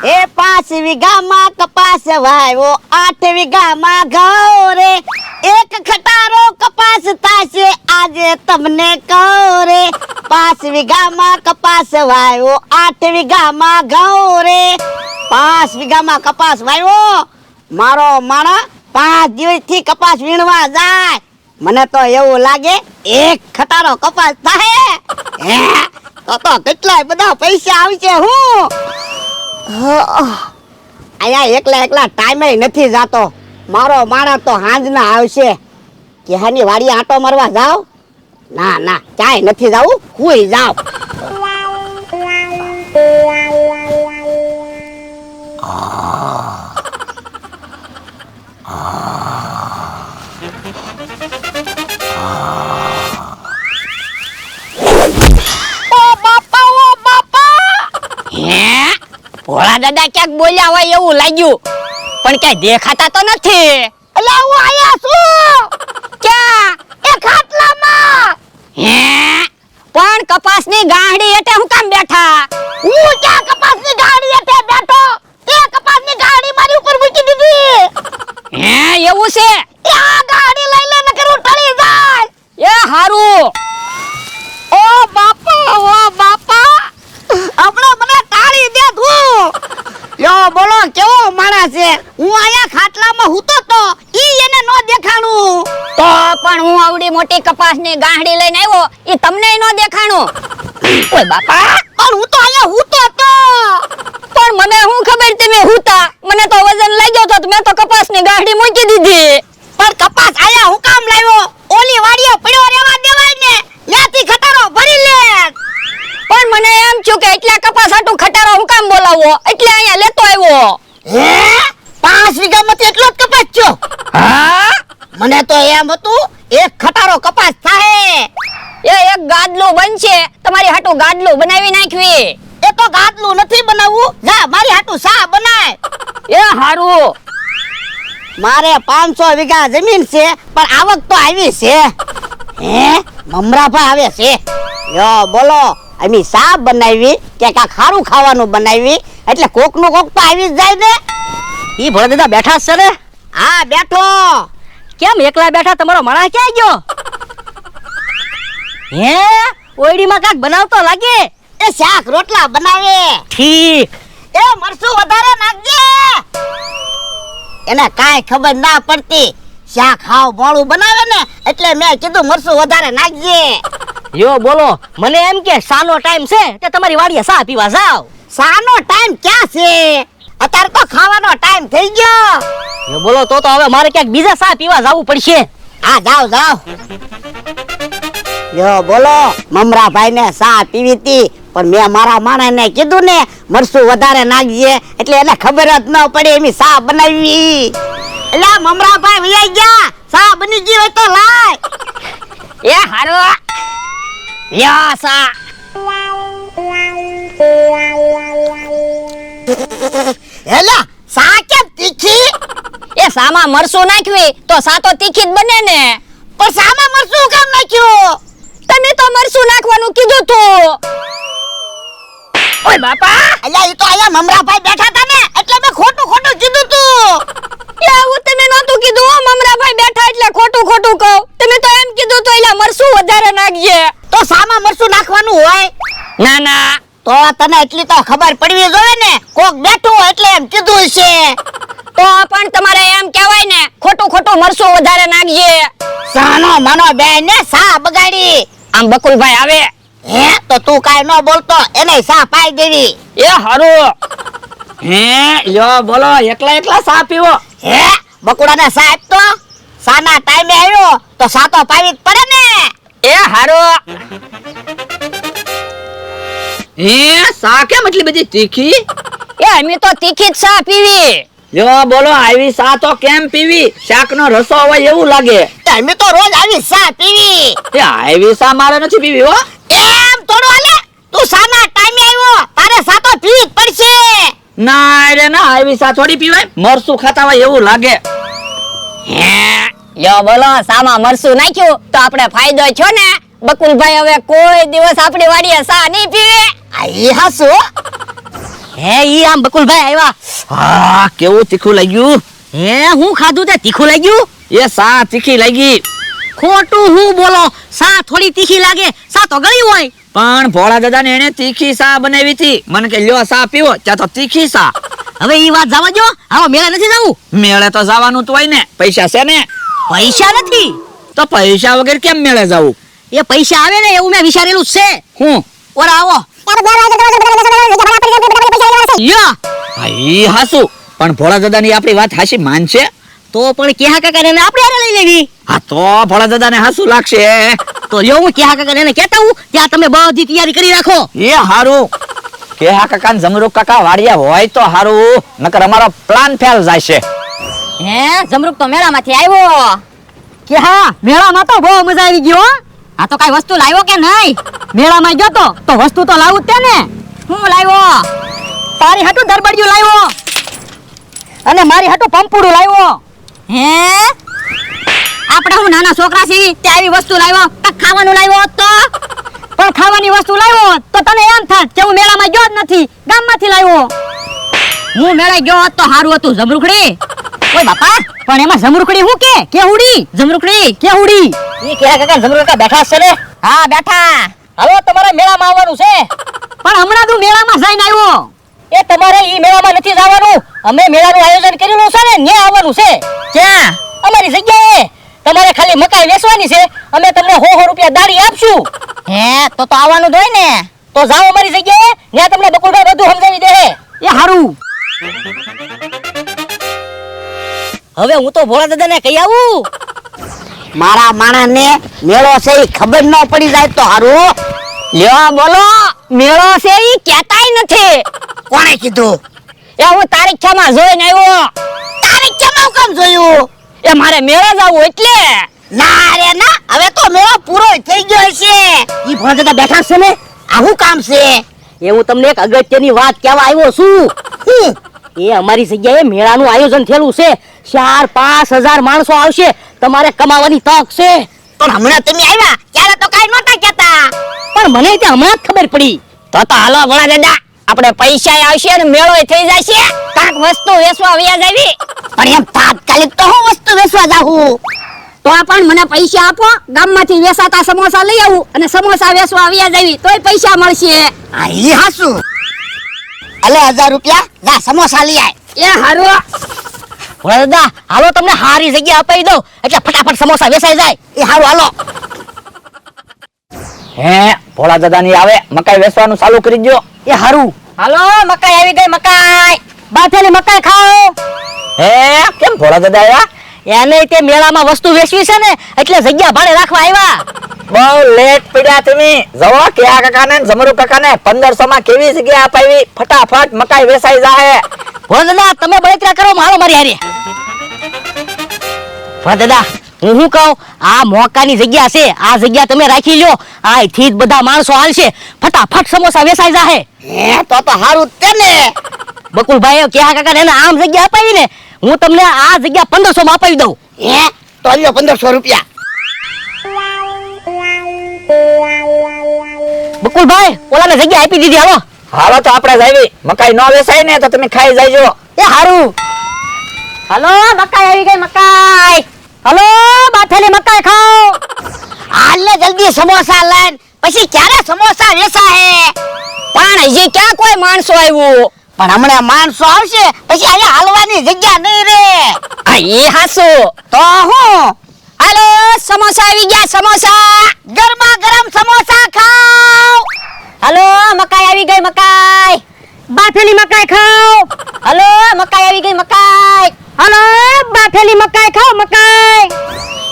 એ 5 વીઘામાં કપાસ વાવ્યો 8 વીઘામાં ઘઉં રે એક ખટારો કપાસ થાશે આજે તમને કહું રે 5 વીઘામાં કપાસ વાવ્યો 8 વીઘામાં ઘઉં રે 5 વીઘામાં કપાસ વાવ્યો મારો માણા 5 દિવસથી કપાસ વીણવા જાય મને તો એવું લાગે એક ખટારો કપાસ થાય હે તો કેટલાય બધા પૈસા આવશે હું આયા એકલા ટાઈમે નથી જાતો મારો માણસ તો હાંજના આવશે કે હાની વાડી આટો મારવા જાવ ના ચાય નથી જાવું હુઈ જાવ ભોળા દાદા ક્યાંક બોલ્યા હોય એવું લાગ્યું પણ ક્યાંય દેખાતા તો નથી અલા હું આયા છું ક્યાં એ ખાટલામાં હે પણ કપાસની ગાંહડી હેઠે હું કામ બેઠા હું ક્યાં કપાસની ગાડી હેઠે બેઠો તે કપાસની ગાડી મારી ઉપર મૂકી દીધી હે એવું છે એ આ ગાડી લઈ લે નકર હું ટળી જાય એ હારું ઓ બાપા આપણે મને ટાળી દે તું યો બોલો કેવો માણસ છે હું આયા ખાટલામાં હૂતો તો ઈ એને નો દેખાણું તો પણ હું આવડી મોટી કપાસની ગાંહડી લઈને આવ્યો ઈ તમને નો દેખાણું ઓય બાપા પણ હું તો આયા હૂતો તો પણ મને હું ખબર તમે હુતા મને તો વજન લાગ્યો તો મેં તો કપાસની ગાંહડી મૂકી દીધી પણ કપાસ આયા હું કામ લાવ્યો ઓલી વાડીએ પડ્યો રહેવા દેવાય ને ત્યાંથી ખટારો ભરી લે પણ મને એમ થયું કે એટલા કપાસ હાટું ખટારો હું કામ બોલાવો એટલે અહીંયા લેતો આવ્યો હે 5 વીઘામાંથી એટલો જ કપાસ છો હા મને તો એમ હતું એક ખટારો કપાસ થાય એ એક ગાદલું બનશે તમારી હાટું ગાદલું બનાવી નાખવી એ તો ગાદલું નથી બનાવવું જા મારી હાટું સા બનાય એ હારું મારે 500 વીઘા જમીન છે પણ આવક તો આવી છે હે મમરાભા આવે છે યો બોલો અમી સા બનાવી કે કા ખારું ખાવાનું બનાવી એટલે કોક નું કોક તો આવી જ જાય ને ઈ ભોળા દાદા બેઠા છે ને હા બેઠો કેમ એકલા બેઠા તમારો માણસ ક્યાં ગયો હે ઓયડીમાં કાક બનાવતો લાગે એ શાક રોટલા બનાવે ઠીક એ મરસું વધારે નાખજે એને કાઈ ખબર ના પડતી શાક હાવ મોળું બનાવે ને એટલે મેં કીધું મરસું વધારે નાખજે યો બોલો મને એમ કે સાનો ટાઈમ છે તે તમારી વાડીએ સા પીવા જાવ સાનો ટાઈમ ક્યાં છે અત્યારે તો ખાવાનો ટાઈમ થઈ ગયો યો બોલો તો હવે મારે ક્યાંક બીજા સા પીવા જાવું પડશે હા જાવ યો બોલો મમરા ભાઈ ને સા પીવી તી પણ મેં મારા માણસને કીધું ને મરસું વધારે નાખજે એટલે એને ખબર જ ન પડે એમ સા બનાવી એટલે મમરા ભાઈ વૈયા ગયા સા બની ગઈ હોય તો લાય એ હારો લ્યો સા એલા સા કેમ તીખી એ સામાં મરસું નાખવી તો સા તો તીખી જ બને ને પણ સામાં મરસું કેમ નાખ્યું તમે તો મરસું નાખવાનું કીધું તું ઓય બાપા અલ્યા ઈ તો આયા મમરાભાઈ બેઠા હતા ને એટલે મેં ખોટું કીધું તું એવું તમે નહોતું કીધું હો મમરાભાઈ બેઠા એટલે ખોટું કહું તમે તો એમ કીધું તો એલા મરસું વધારે નાખજે તો સામાં મરસું નાખવાનું હોય ના તો તને એટલી તો ખબર પડવી જોઈએ ને કોક બેઠું હોય એટલે એમ કીધું છે તો પણ તમારે એમ કહેવાય ને ખોટું મરસું વધારે નાખજે સાનો માનો બેન ને સા બગાડી આમ બકુલભાઈ આવે હે તો તું કાઈ ન બોલતો એને સા પાઈ દેવી એ હારું હે લ્યો બોલો એકલા સા પીવો હે બકુડાને સા આપતો સાના ટાઈમે આવ્યો તો સા તો પાવી જ પડે ને એ હારું હે સા કેમ એટલી બધી તીખી એ અમે તો તીખી જ સા પીવી લ્યો બોલો આવી સા તો કેમ પીવી શાકનો રસો હોય એવું લાગે અમે તો રોજ આવી સા પીવી એ આવી સા મારે નથી પીવી હો એમ થોડું હાલે તું સાના ટાઈમે આવ્યો તારે સા તો પીવી જ પડશે ના રે ના આવી સા થોડી પીવાય મરસું ખાતા હોય એવું લાગે હે લ્યો બોલો સામાં મરસું નાખ્યું તો આપણે ફાયદો છો ને બકુલભાઈ હવે કોઈ દિવસ આપણી વાડીએ સા નહીં પીવે આ ઈ હસુ હે ઈ આમ બકુલભાઈ આવ્યા. હા કેવું તીખું લાગ્યું? હે હું ખાધું તે તીખું લાગ્યું? એ સા તીખી લાગી. ખોટું હું બોલો, સા થોડી તીખી લાગે, સા તો ગળી હોય. પણ ભોળા દાદા ને એને તીખી સા બનાવી હતી. મને કે લ્યો સા પીવો, ત્યાં તો તીખી સા. હવે ઈ વાત જવા દો, હાલો મેળે નથી જવું. મેળે તો જવાનું જ હોય ને, પૈસા છે ને. પૈસા નથી. તો પૈસા વગર કેમ મેળે જવું? એ પૈસા આવે ને એવું મેં વિચારેલું જ છે. હું ઓરા આવો. લ્યો. હા ઈ હાસુ, પણ ભોળા દાદા ની આપણી વાત હાસી માનશે? તો પણ કેહા કાકા ને આપણે હારે લઈ લેવી. હા તો ભોળા દાદા ને હાસુ લાગશે. તો લ્યો હું કેહા કાકા ને કહેતા હું, ત્યાં તમે બધી તૈયારી કરી રાખો. એ હારું કે હા કાકા ને જમરૂક કાકા વાડિયા હોય તો હારું, નકર અમારો પ્લાન ફેલ જાય છે. હે જમરૂક તો મેળામાંથી આવ્યો. કે હા મેળામાં તો બહુ મજા આવી ગયો. આ તો કઈ વસ્તુ લાવ્યો કે નહીં? મેળામાં ગયો તો વસ્તુ તો લાવું જ તે ને. હું લાવ્યો? તારી હાટુ દરબડિયું લાવ્યો અને મારી હાટુ પંપુડું લાવ્યો. હે આપણે હું નાના છોકરા છીએ તે આવી વસ્તુ લાવ્યો? કાંઈક ખાવાનું લાવ્યો તો? પણ ખાવાની વસ્તુ લાવ્યો તો તને એમ થાત કે હું મેળામાં ગયો જ નથી, ગામમાંથી લાવ્યો. હું મેળા ગયો હોત તો સારું હતું. જમરૂખડી ઓય બાપા, પણ એમાં જમરૂખડી હું કે કેહુડી? જમરૂખડી કેહુડી? ઈ કેરા કાકા જમરૂખા બેઠા છે ને? હા બેઠા. હાલો તમારે મેળામાં આવવાનું છે. પણ હમણાં તું મેળામાં જઈને આવ્યો. એ તમારે ઈ મેળામાં નથી જવાનું. અમે મેળાનું આયોજન કરેલું છે ને, ન્યા આવવાનું છે. ક્યાં? અમારી જગ્યાએ. તમારે ખાલી મકાઈ વેચવાની છે, અમે તમને 100 રૂપિયા દાડી આપશું. હે તો આવવાનું જ હોય ને. તો જાઓ અમારી જગ્યાએ, ન્યા તમને બકુલભાઈ બધું સમજાવી દે. એ હારું. હવે હું તો ભોળા દાદાને કહી આવું. મારા માણસને મેળો છે ઈ ખબર ન પડી જાય તો હારું. લ્યો બોલો, મેળો છે ઈ કહેતાય નથી. કોણે કીધું? એ હું તારીખમાં જોઈને આવ્યો. તારીખમાં કેમ જોયું? એ મારે મેળા જાવું એટલે. ના રે ના, હવે તો મેળો પૂરો થઈ ગયો છે. ઈ ભોળા દાદા બેઠા છે ને, આ શું કામ છે? એ હું તમને એક અગત્યની વાત કહેવા આવ્યો છું. એ અમારી જગ્યાએ મેળાનું આયોજન થયેલું છે. 4-5 હજાર માણસો આવશે. તમારે કમાવાની તક છે. પણ હમણાં તમે આવ્યા ત્યારે તો કાઈ નહોતા કહેતા. પણ મને તે હમણાં જ ખબર પડી. તો હાલો ભોળા દાદા, આપણે પૈસા આવશે અને મેળો થઈ જશે. કાંક વસ્તુ વેચવા વ્યાજ આવી. પણ એમ તાત્કાલિક તો હું વસ્તુ વેચવા જાઉં. તો પણ મને પૈસા આપો, ગામમાંથી વેચાતા સમોસા લઈ આવું અને સમોસા વેચવા વ્યાજ આવી તોય પૈસા મળશે. આ ઈ હાસુ. અલે 1000 રૂપિયા જા સમોસા લઈ આય. એ હારું. ભોળા દાદા હાલો તમને હારી જગ્યા અપાઈ દઉં એટલે ફટાફટ સમોસા વેચાઈ જાય. એ હારું હાલો. હે ભોળા દાદા ની આવે, મકાઈ વેચવાનું ચાલુ કરી દો. એ હારું. હાલો મકાઈ આવી ગઈ, મકાઈ. બાફેલી મકાઈ ખાઓ. હે કેમ ભોળા દાદા આવ્યા? એને તે મેળામાં વસ્તુ વેચવી છે ને એટલે જગ્યા ભાડે રાખવા આવ્યા. બહુ લેટ પડ્યા તમે. જવો કે આ કાકા ને જમરૂ કાકા ને 1500 માં કેવી જગ્યા અપાવી, ફટાફટ મકાઈ વેચાઈ જાય. ભોળા દાદા તમે બળતરા કરો, મારો મારી હારે. ભોળા દાદા હું શું કહું, આ મોકાની જગ્યા છે, આ જગ્યા તમે રાખી લ્યો. અહીંથી જ બધા માણસો હાલશે, ફટાફટ સમોસા વેચાઈ જાય. હે તો હારું જ તે ને. બકુલભાઈ કેહા કાકા એને આમ જગ્યા અપાવી ને, હું તમને આ જગ્યા 1500 માં અપાવી દઉં. હે તો લ્યો 1500 રૂપિયા. બકુલભાઈ ઓલાને જગ્યા આપી દીધી. હાલો હાલો તો આપણે જાવી. મકાઈ ન વેચાય ને તો તમે ખાઈ જાયજો. એ હારું. હાલો મકાઈ આવી ગઈ, મકાઈ. હાલો બાફેલી મકાઈ ખાઓ. હાલ ને જલ્દી સમોસા લઈને, પછી ક્યારે સમોસા વેચાય? પણ હજી ક્યાં કોઈ માણસો આવ્યું? પણ હમણાં માણસો આવશે પછી અહીંયા હાલવાની જગ્યા નહીં રે. આ એ હાસુ. તો હું હાલો સમોસા આવી ગયા, સમોસા. ગરમા ગરમ સમોસા ખાઓ. હાલો મકાઈ આવી ગઈ, મકાઈ. બાફેલી મકાઈ ખાઓ. હાલો મકાઈ આવી ગઈ, મકાઈ. હાલો બાફેલી મકાઈ ખાઓ, મકાઈ.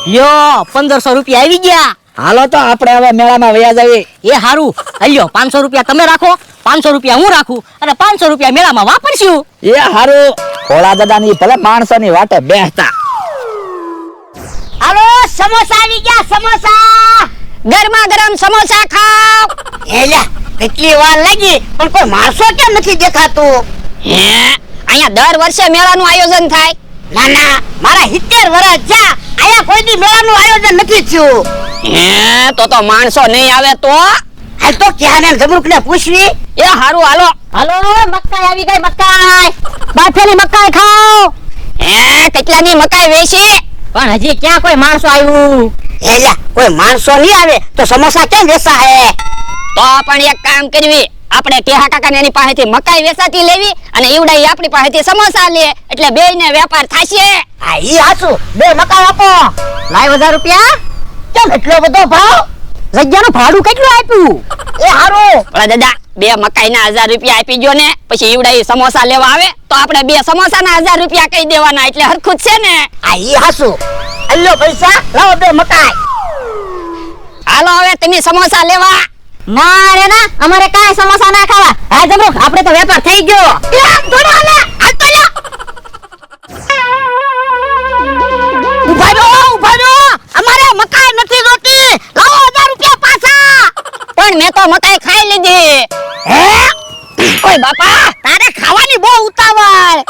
લ્યો 1500 રૂપિયા આવી ગયા. હાલો તો આપણે હવે મેળામાં વયા જાવી. એ હારું. લ્યો 500 રૂપિયા તમે રાખો, 500 રૂપિયા હું રાખું અને 500 રૂપિયા મેળામાં વાપરશું. એ હારું. ભોળા દાદા ની ભલે માણસો ની વાટે બેહતા. હાલો સમોસા આવી ગયા, સમોસા. ગરમા ગરમ સમોસા ખાઓ. એલા કેટલી વાર લાગી પણ કોઈ માણસો કેમ નથી દેખાતું? હે અહીંયા દર વર્ષે મેળાનું આયોજન થાય. ના ના, મારા 70 વર્ષ થયા અહીંયા કોઈ દી મેળાનું આયોજન નથી થયું. હે તો માણસો નહીં આવે તો? હાલ તો ક્યાં ને જમરૂક ને પૂછવી. એ હારું હાલો હાલો મકાઈ આવી ગઈ, મકાઈ બાફેલી મકાઈ ખાઓ. કેટલાની મકાઈ વેચી? પણ હજી ક્યાં કોઈ માણસો આવ્યું? એલા કોઈ માણસો નહીં આવે તો સમોસા કેમ વેચા હે? તો પણ એક કામ કરવી, આપણે ટેહા કાકાને એની પાસેથી મકાઈ વેચાતી લેવી અને ઈવડાઈ આપણી પાસેથી સમોસા લે, એટલે બેયને વેપાર થાશે. આ ઈ હાચું. બે મકાઈ આપો. લાય 1000 રૂપિયા. કેમ એટલો બધો ભાવ? જગ્યાનું ભાડું કેટલું આપ્યું? એ હારું. ઓલા દાદા, બે મકાઈના 1000 રૂપિયા આપી ગયો ને, પછી ઈવડાઈ સમોસા લેવા આવે તો આપણે બે સમોસાના 1000 રૂપિયા કહી દેવાના, એટલે હરખું જ છે ને. આ ઈ હાચું. અલ્લો પૈસા લાવો બે મકાઈ. હાલો હવે તમે સમોસા લેવા. ના રે ના, અમારે કાંઈ સમોસા ના ખાવા. હા જમરૂખ, આપણે તો વેપાર થઈ ગયો. ઉભા રહો. અમારે મકાઈ નથી જોતી. લાવો 1000 રૂપિયા પાછા. પણ મેં તો મકાઈ ખાઈ લીધી. હે? ઓય બાપા, તારે ખાવાની બહુ ઉતાવળ.